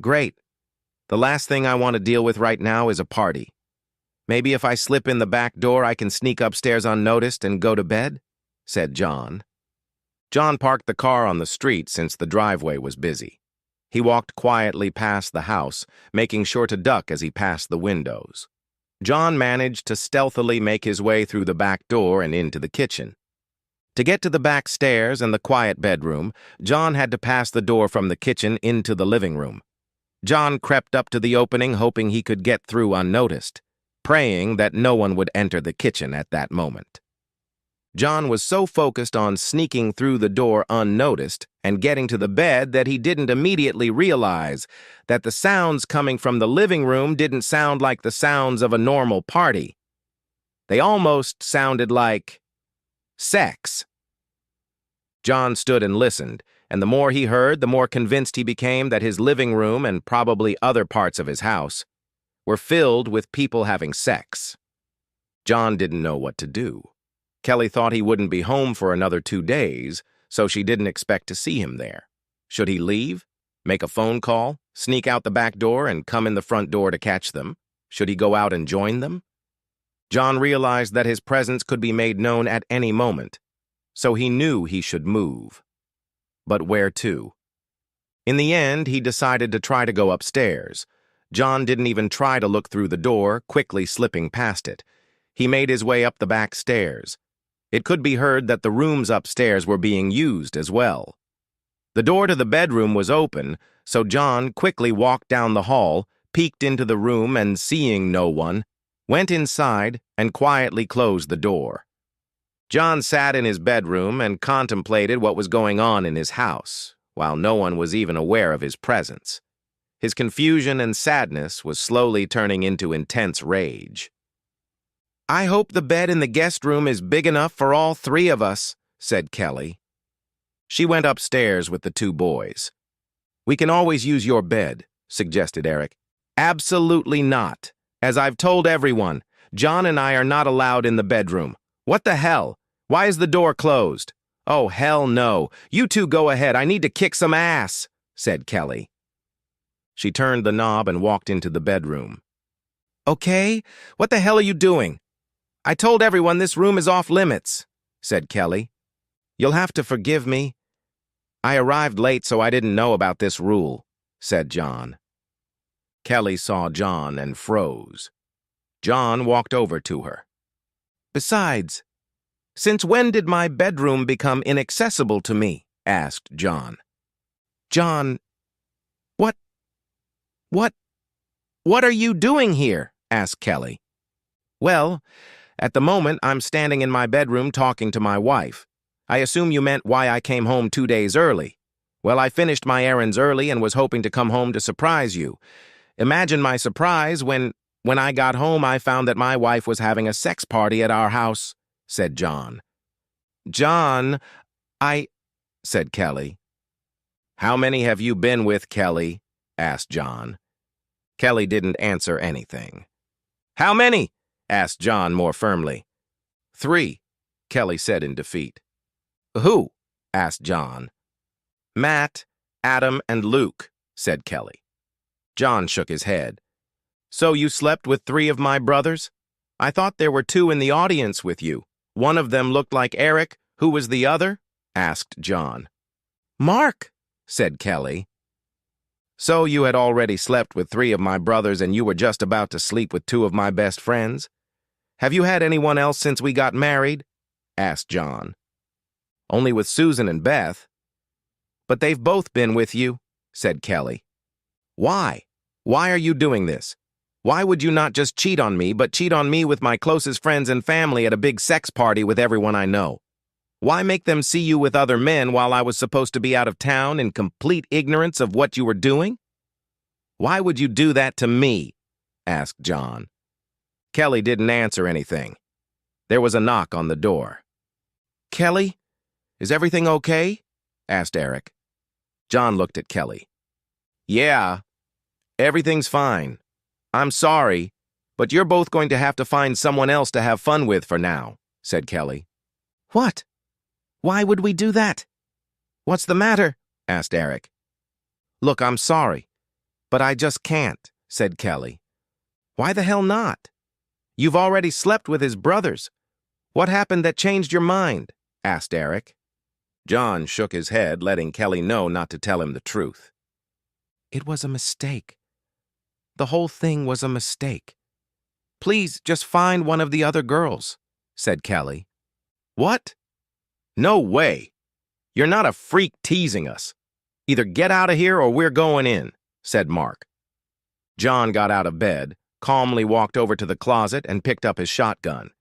Great. The last thing I want to deal with right now is a party. Maybe if I slip in the back door, I can sneak upstairs unnoticed and go to bed? Said John. John parked the car on the street since the driveway was busy. He walked quietly past the house, making sure to duck as he passed the windows. John managed to stealthily make his way through the back door and into the kitchen. To get to the back stairs and the quiet bedroom, John had to pass the door from the kitchen into the living room. John crept up to the opening, hoping he could get through unnoticed, praying that no one would enter the kitchen at that moment. John was so focused on sneaking through the door unnoticed and getting to the bed that he didn't immediately realize that the sounds coming from the living room didn't sound like the sounds of a normal party. They almost sounded like sex. John stood and listened, and the more he heard, the more convinced he became that his living room and probably other parts of his house were filled with people having sex. John didn't know what to do. Kelly thought he wouldn't be home for another 2 days, so she didn't expect to see him there. Should he leave? Make a phone call? Sneak out the back door and come in the front door to catch them? Should he go out and join them? John realized that his presence could be made known at any moment, so he knew he should move. But where to? In the end, he decided to try to go upstairs. John didn't even try to look through the door, quickly slipping past it. He made his way up the back stairs. It could be heard that the rooms upstairs were being used as well. The door to the bedroom was open, so John quickly walked down the hall, peeked into the room, and seeing no one, went inside and quietly closed the door. John sat in his bedroom and contemplated what was going on in his house, while no one was even aware of his presence. His confusion and sadness was slowly turning into intense rage. "I hope the bed in the guest room is big enough for all 3 of us," said Kelly. She went upstairs with the 2 boys. "We can always use your bed," suggested Eric. "Absolutely not. As I've told everyone, John and I are not allowed in the bedroom. What the hell? Why is the door closed?" "Oh, hell no. You 2 go ahead. I need to kick some ass," said Kelly. She turned the knob and walked into the bedroom. "Okay, what the hell are you doing?" "I told everyone this room is off limits," said Kelly. "You'll have to forgive me. I arrived late, so I didn't know about this rule," said John. Kelly saw John and froze. John walked over to her. "Besides, since when did my bedroom become inaccessible to me?" asked John. "John, what are you doing here?" asked Kelly. "Well, at the moment, I'm standing in my bedroom talking to my wife. I assume you meant why I came home 2 days early. Well, I finished my errands early and was hoping to come home to surprise you. Imagine my surprise when I got home I found that my wife was having a sex party at our house," said John. "John, said Kelly. "How many have you been with, Kelly?" asked John. Kelly didn't answer anything. "How many?" asked John more firmly. 3, Kelly said in defeat. "Who?" asked John. "Matt, Adam, and Luke," said Kelly. John shook his head. "So you slept with 3 of my brothers? I thought there were 2 in the audience with you. One of them looked like Eric. Who was the other?" asked John. "Mark," said Kelly. "So you had already slept with 3 of my brothers and you were just about to sleep with 2 of my best friends? Have you had anyone else since we got married?" asked John. "Only with Susan and Beth." "But they've both been with you," said Kelly. "Why? Why are you doing this? Why would you not just cheat on me, but cheat on me with my closest friends and family at a big sex party with everyone I know? Why make them see you with other men while I was supposed to be out of town in complete ignorance of what you were doing? Why would you do that to me?" asked John. Kelly didn't answer anything. There was a knock on the door. "Kelly, is everything okay?" asked Eric. John looked at Kelly. "Yeah, everything's fine. I'm sorry, but you're both going to have to find someone else to have fun with for now," said Kelly. "What? Why would we do that? What's the matter?" asked Eric. "Look, I'm sorry, "But I just can't," said Kelly. "Why the hell not? You've already slept with his brothers. What happened that changed your mind?" asked Eric. John shook his head, letting Kelly know not to tell him the truth. "It was a mistake. The whole thing was a mistake. Please just find one of the other girls," said Kelly. "What? No way. You're not a freak teasing us. Either get out of here or we're going in," said Mark. John got out of bed, calmly walked over to the closet and picked up his shotgun.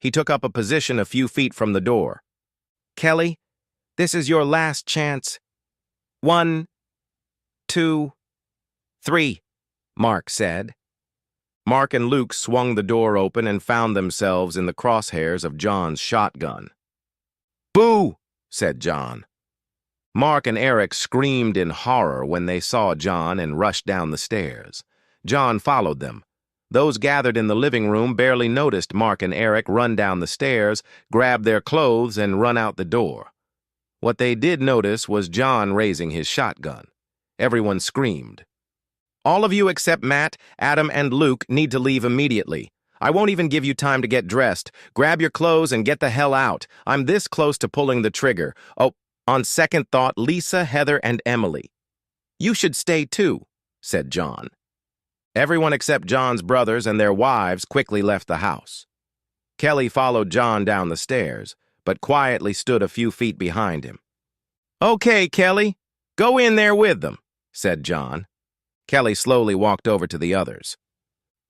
He took up a position a few feet from the door. "Kelly, this is your last chance. 1, 2, 3, Mark said. Mark and Luke swung the door open and found themselves in the crosshairs of John's shotgun. "Boo!" said John. Mark and Eric screamed in horror when they saw John and rushed down the stairs. John followed them. Those gathered in the living room barely noticed Mark and Eric run down the stairs, grab their clothes, and run out the door. What they did notice was John raising his shotgun. Everyone screamed. "All of you except Matt, Adam, and Luke need to leave immediately. I won't even give you time to get dressed. Grab your clothes and get the hell out. I'm this close to pulling the trigger. Oh, on second thought, Lisa, Heather, and Emily. You should stay too," said John. Everyone except John's brothers and their wives quickly left the house. Kelly followed John down the stairs, but quietly stood a few feet behind him. "Okay, Kelly, go in there with them," said John. Kelly slowly walked over to the others.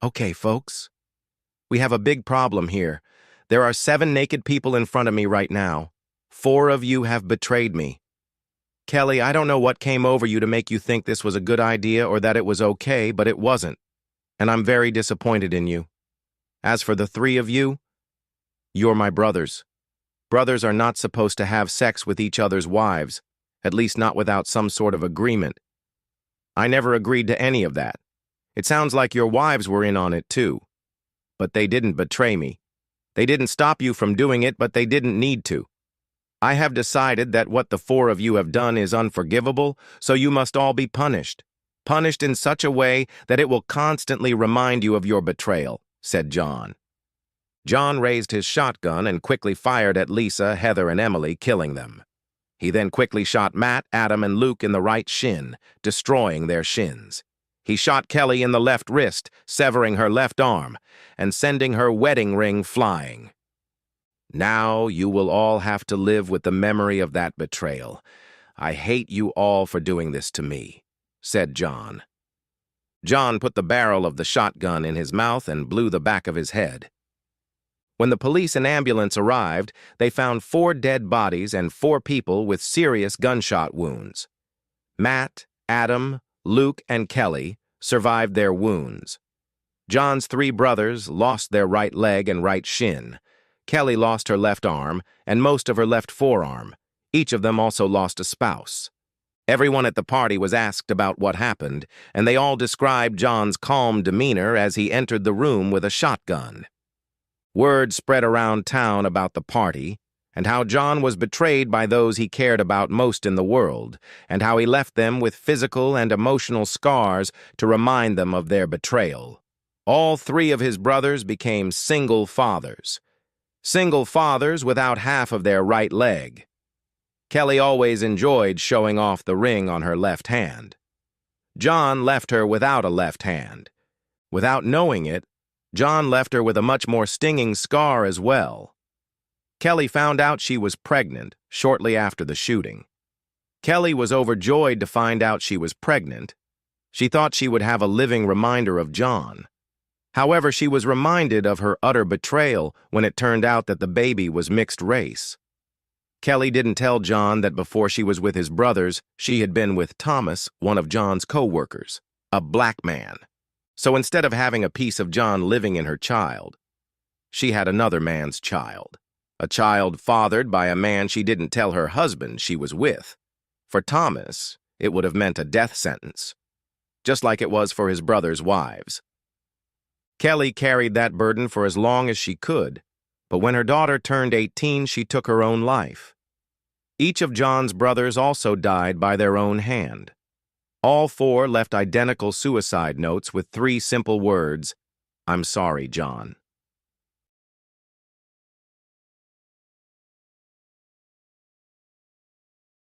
"Okay, folks. We have a big problem here. There are 7 naked people in front of me right now. 4 of you have betrayed me. Kelly, I don't know what came over you to make you think this was a good idea or that it was okay, but it wasn't. And I'm very disappointed in you. As for the 3 of you, you're my brothers. Brothers are not supposed to have sex with each other's wives, at least not without some sort of agreement. I never agreed to any of that. It sounds like your wives were in on it too. But they didn't betray me. They didn't stop you from doing it, but they didn't need to. I have decided that what the 4 of you have done is unforgivable, so you must all be punished. Punished in such a way that it will constantly remind you of your betrayal," said John. John raised his shotgun and quickly fired at Lisa, Heather, and Emily, killing them. He then quickly shot Matt, Adam, and Luke in the right shin, destroying their shins. He shot Kelly in the left wrist, severing her left arm, and sending her wedding ring flying. "Now you will all have to live with the memory of that betrayal. I hate you all for doing this to me," said John. John put the barrel of the shotgun in his mouth and blew the back of his head. When the police and ambulance arrived, they found 4 dead bodies and 4 people with serious gunshot wounds. Matt, Adam, Luke, and Kelly survived their wounds. John's 3 brothers lost their right leg and right shin. Kelly lost her left arm and most of her left forearm. Each of them also lost a spouse. Everyone at the party was asked about what happened, and they all described John's calm demeanor as he entered the room with a shotgun. Word spread around town about the party, and how John was betrayed by those he cared about most in the world, and how he left them with physical and emotional scars to remind them of their betrayal. All 3 of his brothers became single fathers. Single fathers without half of their right leg. Kelly always enjoyed showing off the ring on her left hand. John left her without a left hand. Without knowing it, John left her with a much more stinging scar as well. Kelly found out she was pregnant shortly after the shooting. Kelly was overjoyed to find out she was pregnant. She thought she would have a living reminder of John. However, she was reminded of her utter betrayal when it turned out that the baby was mixed race. Kelly didn't tell John that before she was with his brothers, she had been with Thomas, one of John's co-workers, a black man. So instead of having a piece of John living in her child, she had another man's child. A child fathered by a man she didn't tell her husband she was with. For Thomas, it would have meant a death sentence, just like it was for his brothers' wives. Kelly carried that burden for as long as she could, but when her daughter turned 18, she took her own life. Each of John's brothers also died by their own hand. All four left identical suicide notes with three simple words, "I'm sorry, John."